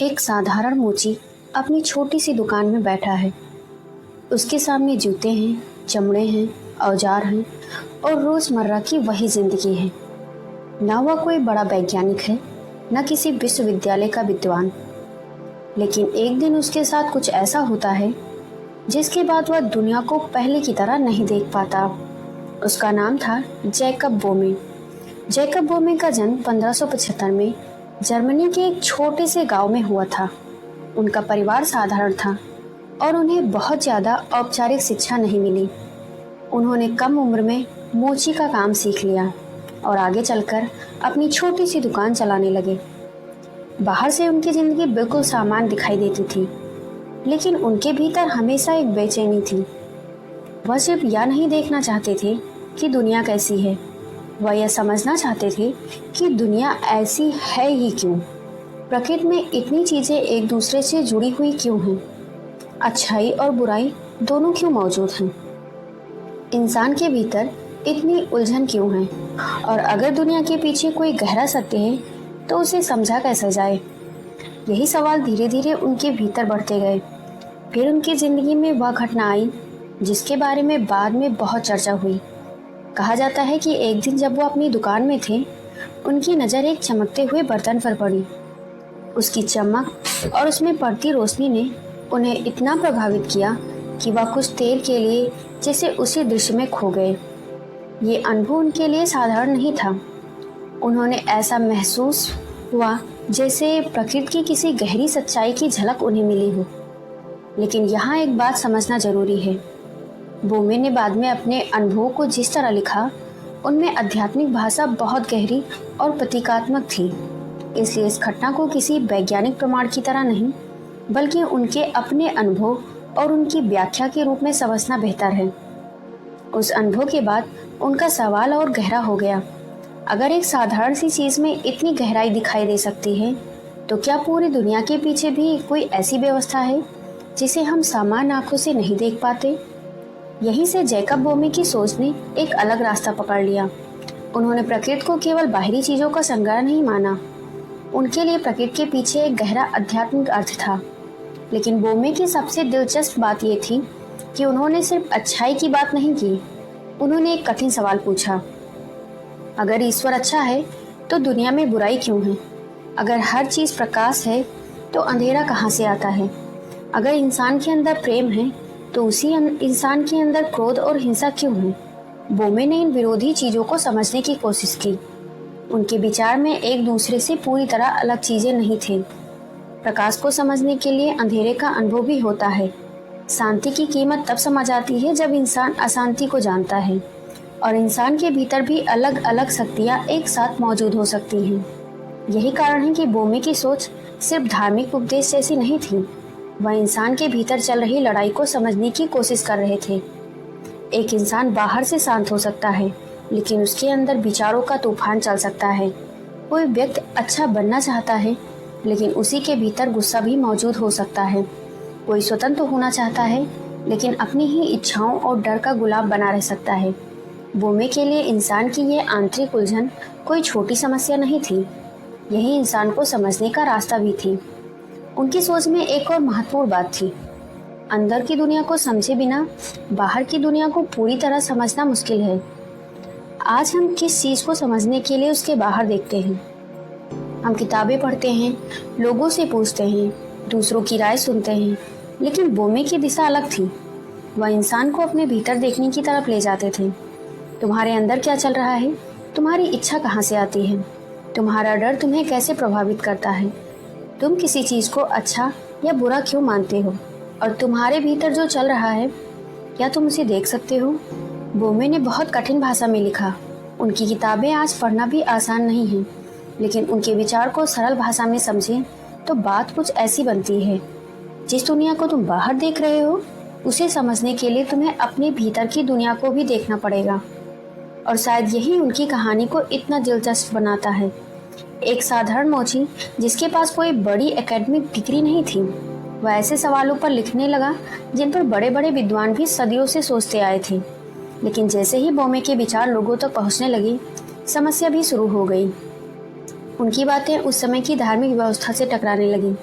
एक साधारण मोची अपनी छोटी सी दुकान में बैठा है। उसके सामने जूते हैं, चमड़े हैं, औजार हैं और रोज़मर्रा की वही जिंदगी है। ना वह कोई बड़ा वैज्ञानिक है, न किसी विश्वविद्यालय का विद्वान। लेकिन एक दिन उसके साथ कुछ ऐसा होता है जिसके बाद वह दुनिया को पहले की तरह नहीं देख पाता। उसका नाम था जैकब बोमे। जैकब बोमे का जन्म 1575 में जर्मनी के एक छोटे से गांव में हुआ था। उनका परिवार साधारण था और उन्हें बहुत ज़्यादा औपचारिक शिक्षा नहीं मिली। उन्होंने कम उम्र में मोची का काम सीख लिया और आगे चलकर अपनी छोटी सी दुकान चलाने लगे। बाहर से उनकी ज़िंदगी बिल्कुल सामान्य दिखाई देती थी, लेकिन उनके भीतर हमेशा एक बेचैनी थी। वह सिर्फ यह नहीं देखना चाहते थे कि दुनिया कैसी है, वह यह समझना चाहते थे कि दुनिया ऐसी है ही क्यों। प्रकृति में इतनी चीज़ें एक दूसरे से जुड़ी हुई क्यों हैं, अच्छाई और बुराई दोनों क्यों मौजूद हैं, इंसान के भीतर इतनी उलझन क्यों है, और अगर दुनिया के पीछे कोई गहरा सत्य है तो उसे समझा कैसे जाए। यही सवाल धीरे धीरे उनके भीतर बढ़ते गए। फिर उनकी ज़िंदगी में वह घटना आई जिसके बारे में बाद में बहुत चर्चा हुई। कहा जाता है कि एक दिन जब वो अपनी दुकान में थे, उनकी नज़र एक चमकते हुए बर्तन पर पड़ी। उसकी चमक और उसमें पड़ती रोशनी ने उन्हें इतना प्रभावित किया कि वह कुछ देर के लिए जैसे उसी दृश्य में खो गए। ये अनुभव उनके लिए साधारण नहीं था। उन्होंने ऐसा महसूस हुआ जैसे प्रकृति की किसी गहरी सच्चाई की झलक उन्हें मिली हो। लेकिन यहाँ एक बात समझना जरूरी है। बोमे ने बाद में अपने अनुभवों को जिस तरह लिखा, उनमें आध्यात्मिक भाषा बहुत गहरी और प्रतीकात्मक थी। इसलिए इस घटना को किसी वैज्ञानिक प्रमाण की तरह नहीं, बल्कि उनके अपने अनुभव और उनकी व्याख्या के रूप में समझना बेहतर है। उस अनुभव के बाद उनका सवाल और गहरा हो गया। अगर एक साधारण सी चीज़ में इतनी गहराई दिखाई दे सकती है, तो क्या पूरी दुनिया के पीछे भी कोई ऐसी व्यवस्था है जिसे हम सामान्य आंखों से नहीं देख पाते। यहीं से जैकब बोमे की सोच ने एक अलग रास्ता पकड़ लिया। उन्होंने प्रकृति को केवल बाहरी चीज़ों का संग्रह नहीं माना। उनके लिए प्रकृति के पीछे एक गहरा आध्यात्मिक अर्थ था। लेकिन बोमे की सबसे दिलचस्प बात यह थी कि उन्होंने सिर्फ अच्छाई की बात नहीं की, उन्होंने एक कठिन सवाल पूछा। अगर ईश्वर अच्छा है तो दुनिया में बुराई क्यों है? अगर हर चीज़ प्रकाश है तो अंधेरा कहाँ से आता है? अगर इंसान के अंदर प्रेम है तो उसी इंसान के अंदर क्रोध और हिंसा क्यों है? बोमे ने इन विरोधी चीज़ों को समझने की कोशिश की। उनके विचार में एक दूसरे से पूरी तरह अलग चीज़ें नहीं थी। प्रकाश को समझने के लिए अंधेरे का अनुभव भी होता है। शांति की कीमत तब समझ आती है जब इंसान अशांति को जानता है, और इंसान के भीतर भी अलग अलग शक्तियाँ एक साथ मौजूद हो सकती हैं। यही कारण है कि बोमे की सोच सिर्फ धार्मिक उपदेश जैसी नहीं थी, वह इंसान के भीतर चल रही लड़ाई को समझने की कोशिश कर रहे थे। एक इंसान बाहर से शांत हो सकता है, लेकिन उसके अंदर विचारों का तूफान चल सकता है। कोई व्यक्ति अच्छा बनना चाहता है, लेकिन उसी के भीतर गुस्सा भी मौजूद हो सकता है। कोई स्वतंत्र होना चाहता है, लेकिन अपनी ही इच्छाओं और डर का गुलाम बना रह सकता है। बोमे के लिए इंसान की यह आंतरिक उलझन कोई छोटी समस्या नहीं थी, यही इंसान को समझने का रास्ता भी थी। उनकी सोच में एक और महत्वपूर्ण बात थी। अंदर की दुनिया को समझे बिना बाहर की दुनिया को पूरी तरह समझना मुश्किल है। आज हम किस चीज़ को समझने के लिए उसके बाहर देखते हैं? हम किताबें पढ़ते हैं, लोगों से पूछते हैं, दूसरों की राय सुनते हैं, लेकिन बोमे की दिशा अलग थी। वह इंसान को अपने भीतर देखने की तरफ ले जाते थे। तुम्हारे अंदर क्या चल रहा है? तुम्हारी इच्छा कहाँ से आती है? तुम्हारा डर तुम्हें कैसे प्रभावित करता है? तुम किसी चीज़ को अच्छा या बुरा क्यों मानते हो? और तुम्हारे भीतर जो चल रहा है, क्या तुम उसे देख सकते हो? बोमे ने बहुत कठिन भाषा में लिखा। उनकी किताबें आज पढ़ना भी आसान नहीं है, लेकिन उनके विचार को सरल भाषा में समझें तो बात कुछ ऐसी बनती है। जिस दुनिया को तुम बाहर देख रहे हो, उसे समझने के लिए तुम्हें अपने भीतर की दुनिया को भी देखना पड़ेगा। और शायद यही उनकी कहानी को इतना दिलचस्प बनाता है। एक साधारण मोची जिसके पास कोई बड़ी एकेडमिक डिग्री नहीं थी, वह ऐसे सवालों पर लिखने लगा जिन पर बड़े बड़े विद्वान भी सदियों से सोचते आए थे। लेकिन जैसे ही बोमे के विचार लोगों तक पहुंचने लगे, समस्या भी शुरू हो गई। उनकी बातें उस समय की धार्मिक व्यवस्था से टकराने लगी।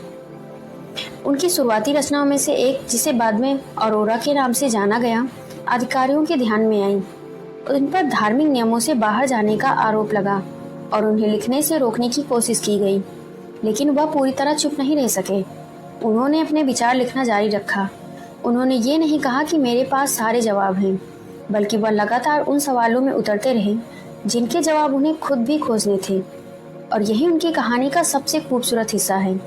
उनकी शुरुआती रचनाओं में से एक, जिसे बाद में अरोरा के नाम से जाना गया, अधिकारियों के ध्यान में आई। उन पर धार्मिक नियमों से बाहर जाने का आरोप लगा और उन्हें लिखने से रोकने की कोशिश की गई, लेकिन वह पूरी तरह चुप नहीं रह सके। उन्होंने अपने विचार लिखना जारी रखा। उन्होंने ये नहीं कहा कि मेरे पास सारे जवाब हैं, बल्कि वह लगातार उन सवालों में उतरते रहे जिनके जवाब उन्हें खुद भी खोजने थे। और यही उनकी कहानी का सबसे खूबसूरत हिस्सा है।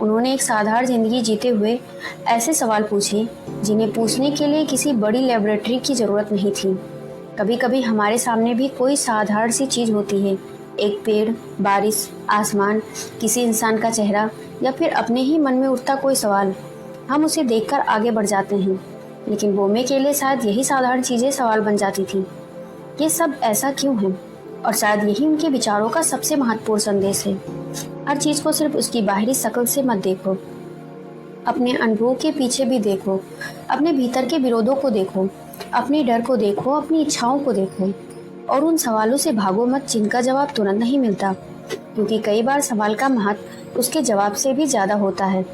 उन्होंने एक साधारण जिंदगी जीते हुए ऐसे सवाल पूछे जिन्हें पूछने के लिए किसी बड़ी लेबोरेटरी की जरूरत नहीं थी। कभी कभी हमारे सामने भी कोई साधारण सी चीज होती है, एक पेड़, बारिश, आसमान, किसी इंसान का चेहरा या फिर अपने ही मन में उठता कोई सवाल। हम उसे देखकर आगे बढ़ जाते हैं, लेकिन बोमे के लिए शायद यही साधारण चीजें सवाल बन जाती थी। ये सब ऐसा क्यों है? और शायद यही उनके विचारों का सबसे महत्वपूर्ण संदेश है। हर चीज को सिर्फ उसकी बाहरी शक्ल से मत देखो, अपने अनुभव के पीछे भी देखो, अपने भीतर के विरोधों को देखो, अपने डर को देखो, अपनी इच्छाओं को देखो, और उन सवालों से भागो मत जिनका जवाब तुरंत नहीं मिलता, क्योंकि कई बार सवाल का महत्व उसके जवाब से भी ज्यादा होता है।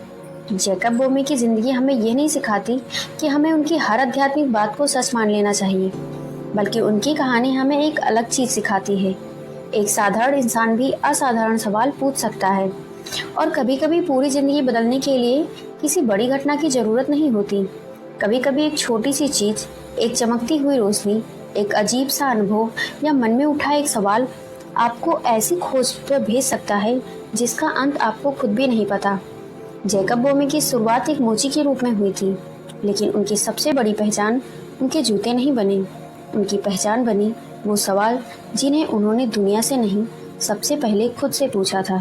जैकब बोमे की जिंदगी हमें यह नहीं सिखाती कि हमें उनकी हर आध्यात्मिक बात को सच मान लेना चाहिए, बल्कि उनकी कहानी हमें एक अलग चीज सिखाती है। एक साधारण इंसान भी असाधारण सवाल पूछ सकता है, और कभी कभी पूरी जिंदगी बदलने के लिए किसी बड़ी घटना की जरूरत नहीं होती। कभी कभी एक छोटी सी चीज, एक चमकती हुई रोशनी, एक अजीब सा अनुभव या मन में उठा एक सवाल आपको ऐसी खोज पर भेज सकता है जिसका अंत आपको खुद भी नहीं पता। जैकब बोमे की शुरुआत एक मोची के रूप में हुई थी, लेकिन उनकी सबसे बड़ी पहचान उनके जूते नहीं बने। उनकी पहचान बनी वो सवाल जिन्हें उन्होंने दुनिया से नहीं, सबसे पहले खुद से पूछा था।